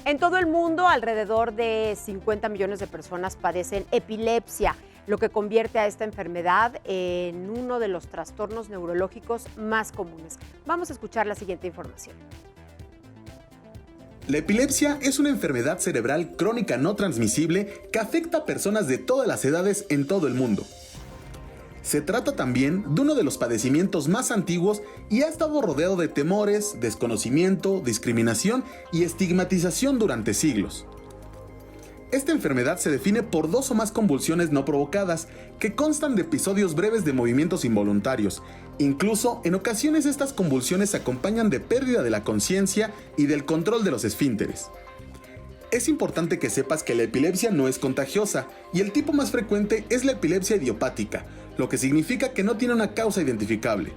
En todo el mundo, alrededor de 50 millones de personas padecen epilepsia, lo que convierte a esta enfermedad en uno de los trastornos neurológicos más comunes. Vamos a escuchar la siguiente información. La epilepsia es una enfermedad cerebral crónica no transmisible que afecta a personas de todas las edades en todo el mundo. Se trata también de uno de los padecimientos más antiguos y ha estado rodeado de temores, desconocimiento, discriminación y estigmatización durante siglos. Esta enfermedad se define por 2 o más convulsiones no provocadas que constan de episodios breves de movimientos involuntarios. Incluso, en ocasiones estas convulsiones se acompañan de pérdida de la conciencia y del control de los esfínteres. Es importante que sepas que la epilepsia no es contagiosa y el tipo más frecuente es la epilepsia idiopática, lo que significa que no tiene una causa identificable.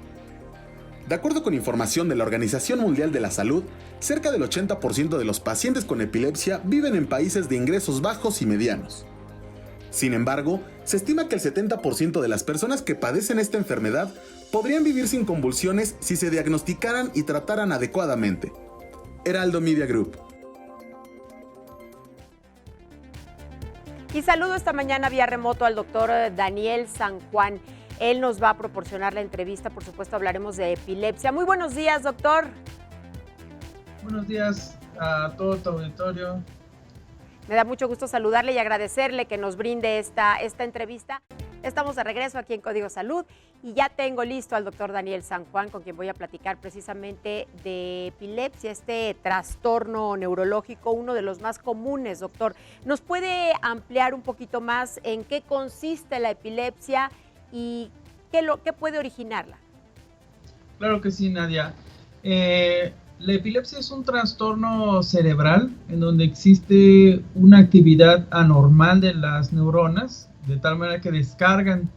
De acuerdo con información de la Organización Mundial de la Salud, cerca del 80% de los pacientes con epilepsia viven en países de ingresos bajos y medianos. Sin embargo, se estima que el 70% de las personas que padecen esta enfermedad podrían vivir sin convulsiones si se diagnosticaran y trataran adecuadamente. Heraldo Media Group. Y saludo esta mañana vía remoto al doctor Daniel San Juan. Él nos va a proporcionar la entrevista, por supuesto hablaremos de epilepsia. Muy buenos días, doctor. Buenos días a todo tu auditorio. Me da mucho gusto saludarle y agradecerle que nos brinde esta entrevista. Estamos de regreso aquí en Código Salud y ya tengo listo al doctor Daniel San Juan, con quien voy a platicar precisamente de epilepsia, este trastorno neurológico, uno de los más comunes, doctor. ¿Nos puede ampliar un poquito más en qué consiste la epilepsia y qué puede originarla? Claro que sí, Nadia. La epilepsia es un trastorno cerebral en donde existe una actividad anormal de las neuronas, de tal manera que descargan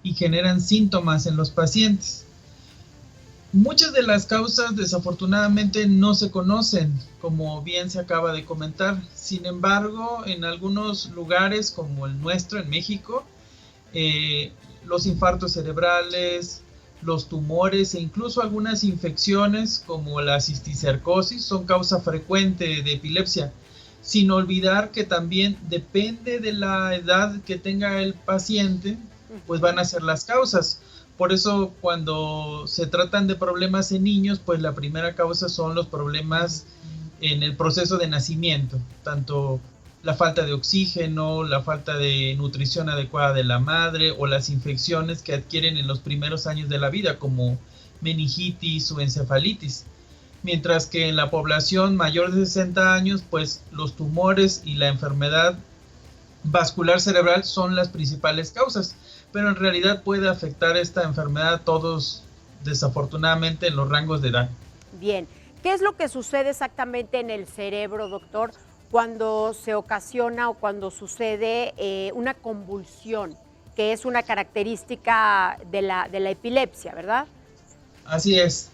y generan síntomas en los pacientes. Muchas de las causas desafortunadamente no se conocen, como bien se acaba de comentar. Sin embargo, en algunos lugares como el nuestro, en México, los infartos cerebrales, los tumores e incluso algunas infecciones como la cisticercosis son causa frecuente de epilepsia. Sin olvidar que también depende de la edad que tenga el paciente, pues van a ser las causas. Por eso cuando se tratan de problemas en niños, pues la primera causa son los problemas en el proceso de nacimiento, tanto la falta de oxígeno, la falta de nutrición adecuada de la madre o las infecciones que adquieren en los primeros años de la vida, como meningitis o encefalitis. Mientras que en la población mayor de 60 años, pues los tumores y la enfermedad vascular cerebral son las principales causas, pero en realidad puede afectar esta enfermedad a todos, desafortunadamente, en los rangos de edad. Bien, ¿qué es lo que sucede exactamente en el cerebro, doctor, cuando se ocasiona o cuando sucede una convulsión, que es una característica de la epilepsia, ¿verdad? Así es.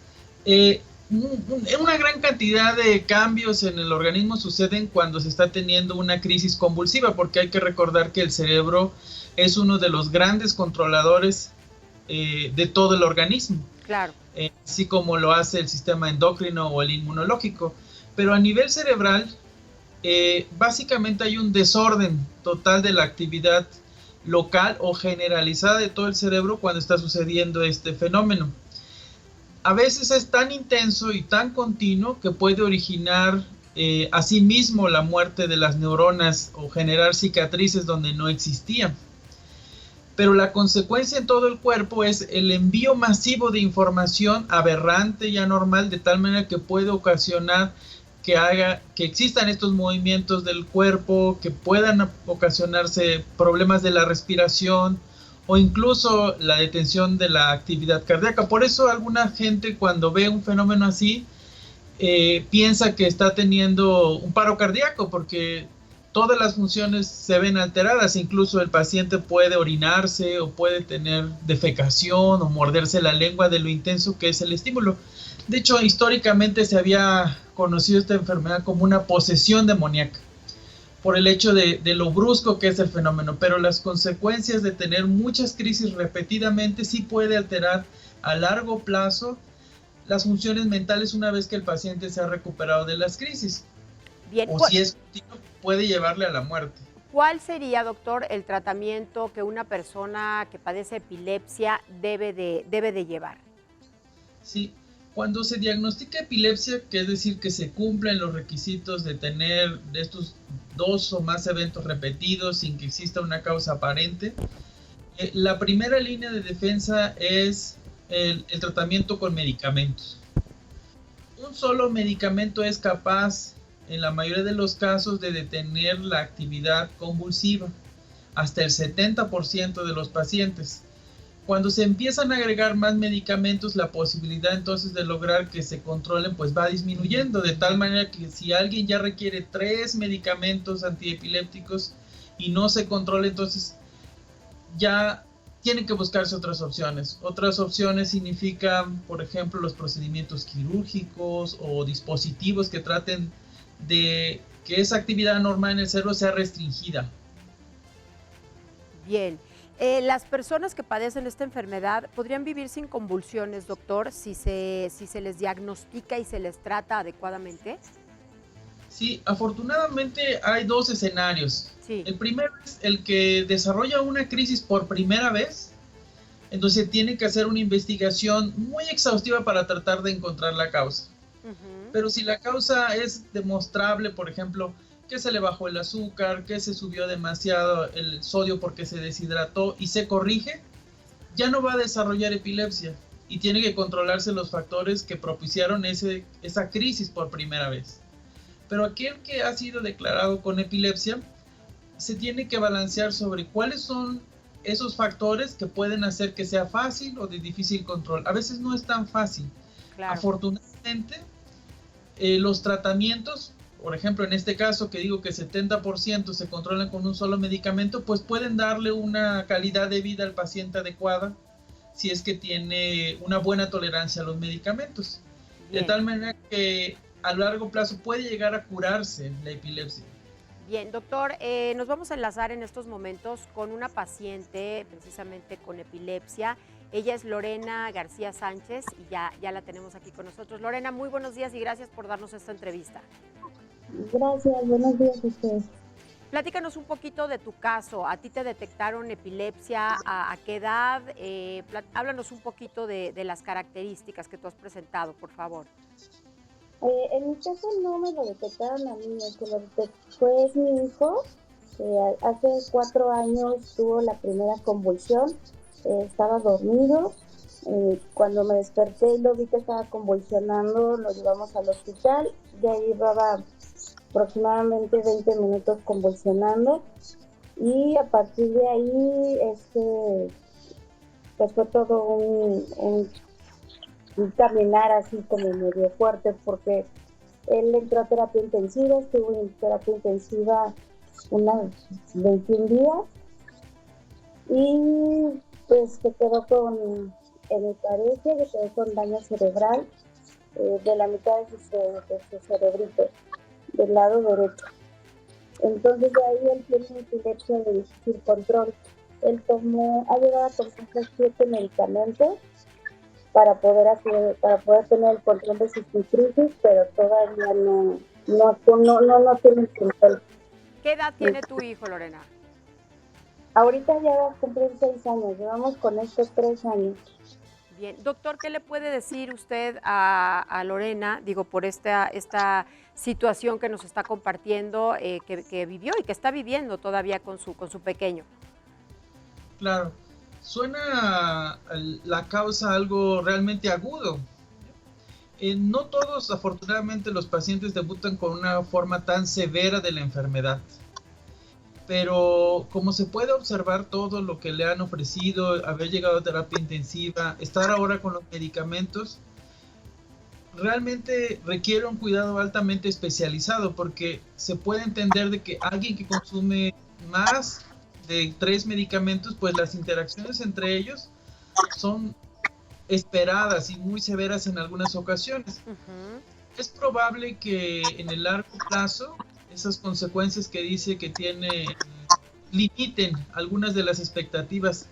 Una gran cantidad de cambios en el organismo suceden cuando se está teniendo una crisis convulsiva, porque hay que recordar que el cerebro es uno de los grandes controladores de todo el organismo. Claro. Así como lo hace el sistema endocrino o el inmunológico. Pero a nivel cerebral, básicamente hay un desorden total de la actividad local o generalizada de todo el cerebro cuando está sucediendo este fenómeno. A veces es tan intenso y tan continuo que puede originar asimismo la muerte de las neuronas o generar cicatrices donde no existían. Pero la consecuencia en todo el cuerpo es el envío masivo de información aberrante y anormal, de tal manera que puede ocasionar que existan estos movimientos del cuerpo, que puedan ocasionarse problemas de la respiración o incluso la detención de la actividad cardíaca. Por eso alguna gente, cuando ve un fenómeno así, piensa que está teniendo un paro cardíaco, porque todas las funciones se ven alteradas. Incluso el paciente puede orinarse o puede tener defecación o morderse la lengua de lo intenso que es el estímulo. De hecho, históricamente se había conocido esta enfermedad como una posesión demoníaca, por el hecho de lo brusco que es el fenómeno, pero las consecuencias de tener muchas crisis repetidamente sí puede alterar a largo plazo las funciones mentales una vez que el paciente se ha recuperado de las crisis. Bien, o si es continuo, puede llevarle a la muerte. ¿cuál sería, doctor, el tratamiento que una persona que padece epilepsia debe de llevar? Sí, cuando se diagnostica epilepsia, que es decir, que se cumplen los requisitos de tener de estos 2 o más eventos repetidos sin que exista una causa aparente, la primera línea de defensa es el tratamiento con medicamentos. Un solo medicamento es capaz, en la mayoría de los casos, de detener la actividad convulsiva, hasta el 70% de los pacientes. Cuando se empiezan a agregar más medicamentos, la posibilidad entonces de lograr que se controlen pues va disminuyendo, de tal manera que si alguien ya requiere 3 medicamentos antiepilépticos y no se controla, entonces ya tienen que buscarse otras opciones. Otras opciones significan, por ejemplo, los procedimientos quirúrgicos o dispositivos que traten de que esa actividad normal en el cerebro sea restringida. Bien. Las personas que padecen esta enfermedad podrían vivir sin convulsiones, doctor, si se les diagnostica y se les trata adecuadamente. Sí, afortunadamente hay 2 escenarios. Sí. El primero es el que desarrolla una crisis por primera vez, entonces tiene que hacer una investigación muy exhaustiva para tratar de encontrar la causa. Pero si la causa es demostrable, por ejemplo, que se le bajó el azúcar, que se subió demasiado el sodio porque se deshidrató y se corrige, ya no va a desarrollar epilepsia y tiene que controlarse los factores que propiciaron esa crisis por primera vez. Pero aquel que ha sido declarado con epilepsia se tiene que balancear sobre cuáles son esos factores que pueden hacer que sea fácil o de difícil control. A veces no es tan fácil. Claro. Afortunadamente, los tratamientos, por ejemplo, en este caso que digo que 70% se controlan con un solo medicamento, pues pueden darle una calidad de vida al paciente adecuada si es que tiene una buena tolerancia a los medicamentos. Bien. De tal manera que a largo plazo puede llegar a curarse la epilepsia. Bien, doctor, nos vamos a enlazar en estos momentos con una paciente precisamente con epilepsia. Ella es Lorena García Sánchez y ya la tenemos aquí con nosotros. Lorena, muy buenos días y gracias por darnos esta entrevista. Gracias, buenos días a ustedes. Platícanos un poquito de tu caso. ¿A ti te detectaron epilepsia? ¿A qué edad? Háblanos un poquito de las características que tú has presentado, por favor. En mi caso no me lo detectaron a mí, el que lo detectó es mi hijo, que hace 4 años tuvo la primera convulsión, estaba dormido, cuando me desperté y lo vi que estaba convulsionando, lo llevamos al hospital, ya llevaba aproximadamente 20 minutos convulsionando y a partir de ahí pues fue todo un caminar así como medio fuerte porque él entró a terapia intensiva, estuvo en terapia intensiva unos 21 días y pues se quedó con hemiplegia, se quedó con daño cerebral de la mitad de su cerebrito, del lado derecho. Entonces de ahí él tiene una epilepsia de difícil control. Él ha llegado a tomar 7 medicamentos para poder tener el control de sus crisis, pero todavía no tiene control. ¿Qué edad tiene tu hijo, Lorena? Ahorita ya va a cumplir 6 años, llevamos con estos 3 años. Bien, doctor, ¿qué le puede decir usted a Lorena, por esta situación que nos está compartiendo, que vivió y que está viviendo todavía con su pequeño? Claro. Suena la causa algo realmente agudo. No todos, afortunadamente, los pacientes debutan con una forma tan severa de la enfermedad. Pero como se puede observar todo lo que le han ofrecido, haber llegado a terapia intensiva, estar ahora con los medicamentos, realmente requiere un cuidado altamente especializado porque se puede entender de que alguien que consume más de 3 medicamentos, pues las interacciones entre ellos son esperadas y muy severas en algunas ocasiones. Es probable que en el largo plazo esas consecuencias que dice que tiene limiten algunas de las expectativas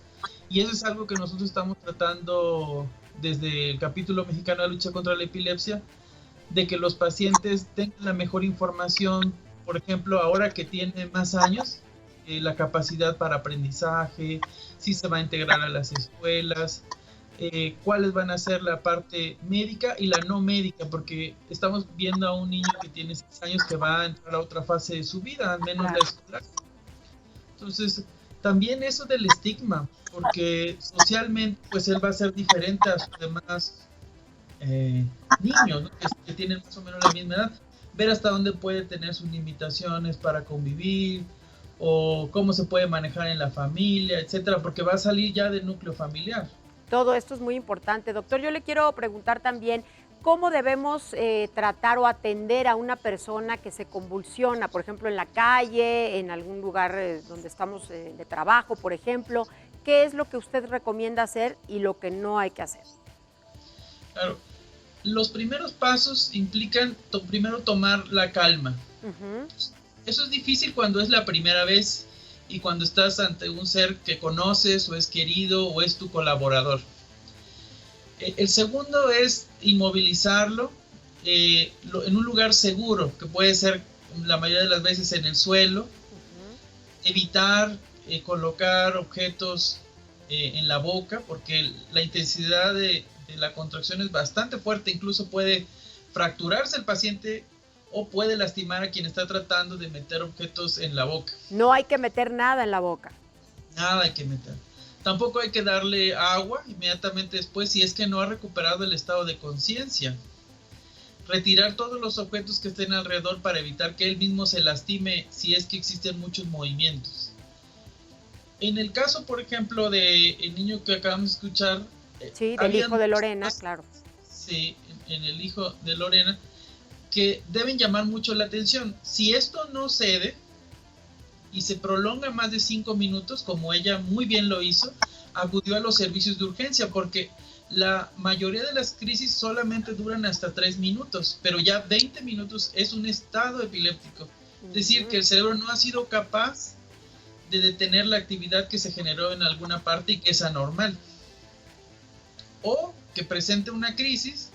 y eso es algo que nosotros estamos tratando desde el capítulo mexicano de lucha contra la epilepsia de que los pacientes tengan la mejor información, por ejemplo, ahora que tiene más años, la capacidad para aprendizaje, si se va a integrar a las escuelas, cuáles van a ser la parte médica y la no médica, porque estamos viendo a un niño que tiene 6 años que va a entrar a otra fase de su vida, al menos la escolar. Entonces, también eso del estigma, porque socialmente pues él va a ser diferente a sus demás niños, ¿no? que tienen más o menos la misma edad, ver hasta dónde puede tener sus limitaciones para convivir, o cómo se puede manejar en la familia, etcétera, porque va a salir ya del núcleo familiar. Todo esto es muy importante. Doctor, yo le quiero preguntar también cómo debemos tratar o atender a una persona que se convulsiona, por ejemplo, en la calle, en algún lugar donde estamos de trabajo, por ejemplo. ¿Qué es lo que usted recomienda hacer y lo que no hay que hacer? Claro, los primeros pasos implican primero tomar la calma. Eso es difícil cuando es la primera vez y cuando estás ante un ser que conoces o es querido o es tu colaborador. El segundo es inmovilizarlo en un lugar seguro, que puede ser la mayoría de las veces en el suelo. Evitar colocar objetos en la boca, porque la intensidad de la contracción es bastante fuerte, incluso puede fracturarse el paciente o puede lastimar a quien está tratando de meter objetos en la boca. No hay que meter nada en la boca. Nada hay que meter. Tampoco hay que darle agua inmediatamente después si es que no ha recuperado el estado de conciencia. Retirar todos los objetos que estén alrededor para evitar que él mismo se lastime si es que existen muchos movimientos. En el caso, por ejemplo, del niño que acabamos de escuchar... Sí, del hijo de Lorena, claro. Sí, en el hijo de Lorena, que deben llamar mucho la atención. Si esto no cede y se prolonga más de 5 minutos, como ella muy bien lo hizo, acudió a los servicios de urgencia, porque la mayoría de las crisis solamente duran hasta 3 minutos, pero ya 20 minutos es un estado epiléptico. Es decir, que el cerebro no ha sido capaz de detener la actividad que se generó en alguna parte y que es anormal. O que presente una crisis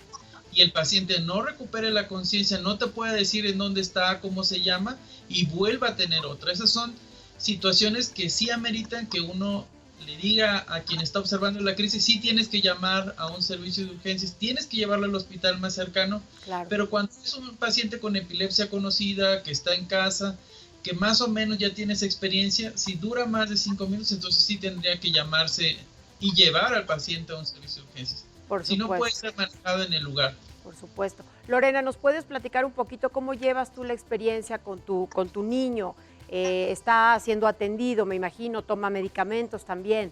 y el paciente no recupere la conciencia, no te puede decir en dónde está, cómo se llama, y vuelva a tener otra. Esas son situaciones que sí ameritan que uno le diga a quien está observando la crisis, sí tienes que llamar a un servicio de urgencias, tienes que llevarlo al hospital más cercano, claro. Pero cuando es un paciente con epilepsia conocida, que está en casa, que más o menos ya tienes experiencia, si dura más de 5 minutos, entonces sí tendría que llamarse y llevar al paciente a un servicio de urgencias. Si no puede ser manejado en el lugar. Por supuesto. Lorena, ¿nos puedes platicar un poquito cómo llevas tú la experiencia con tu niño? Está siendo atendido, me imagino, toma medicamentos también.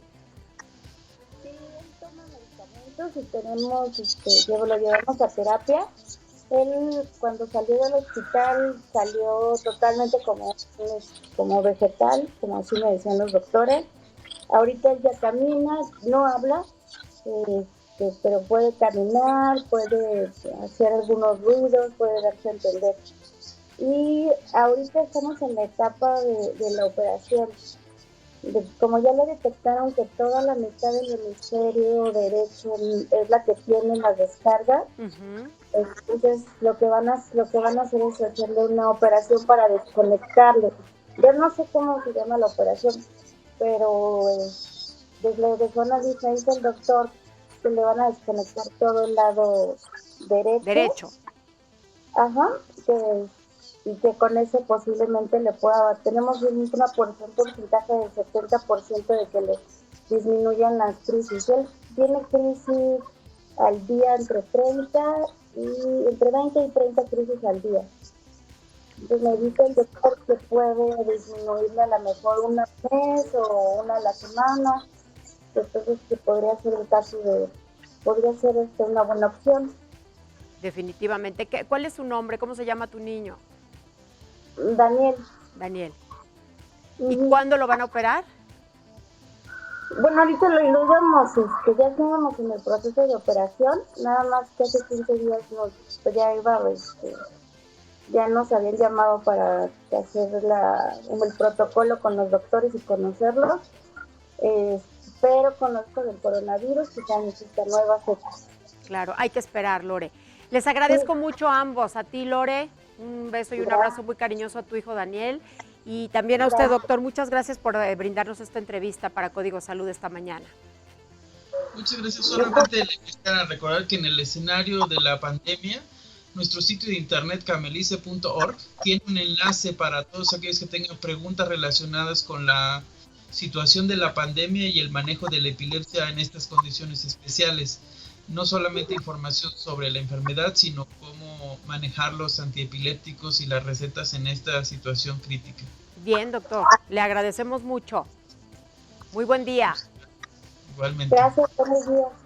Sí, él toma medicamentos y lo llevamos a terapia. Él cuando salió del hospital salió totalmente como vegetal, como así me decían los doctores. Ahorita él ya camina, no habla, pero puede caminar, puede hacer algunos ruidos, puede darse a entender. Y ahorita estamos en la etapa de la operación. Como ya le detectaron que toda la mitad del hemisferio derecho es la que tiene la descarga, entonces lo que van a hacer es hacerle una operación para desconectarle. Yo no sé cómo se llama la operación, pero desde zona dice el doctor que le van a desconectar todo el lado derecho. Ajá, y que con ese posiblemente le pueda, tenemos un porcentaje del 70% de que le disminuyan las crisis. Él tiene crisis al día entre 20 y 30 crisis al día. Entonces me dice el doctor que puede disminuirle a lo mejor una al mes o una a la semana. Entonces que podría ser el caso podría ser una buena opción. Definitivamente. ¿Cuál es su nombre? ¿Cómo se llama tu niño? Daniel. ¿Y cuándo lo van a operar? Bueno, ahorita lo íbamos, ya estábamos en el proceso de operación, nada más que hace 15 días ya nos habían llamado para hacer el protocolo con los doctores y conocerlos, pero con esto del coronavirus ya necesita nuevas fechas. Claro, hay que esperar, Lore. Les agradezco mucho a ambos, a ti Lore, un beso y un abrazo muy cariñoso a tu hijo Daniel, y también a usted, doctor, muchas gracias por brindarnos esta entrevista para Código Salud esta mañana. Muchas gracias. Solamente le quisiera recordar que en el escenario de la pandemia, nuestro sitio de internet camelice.org tiene un enlace para todos aquellos que tengan preguntas relacionadas con la situación de la pandemia y el manejo de la epilepsia en estas condiciones especiales. No solamente información sobre la enfermedad, sino cómo manejar los antiepilépticos y las recetas en esta situación crítica. Bien, doctor, le agradecemos mucho. Muy buen día. Igualmente. Gracias, buenos días.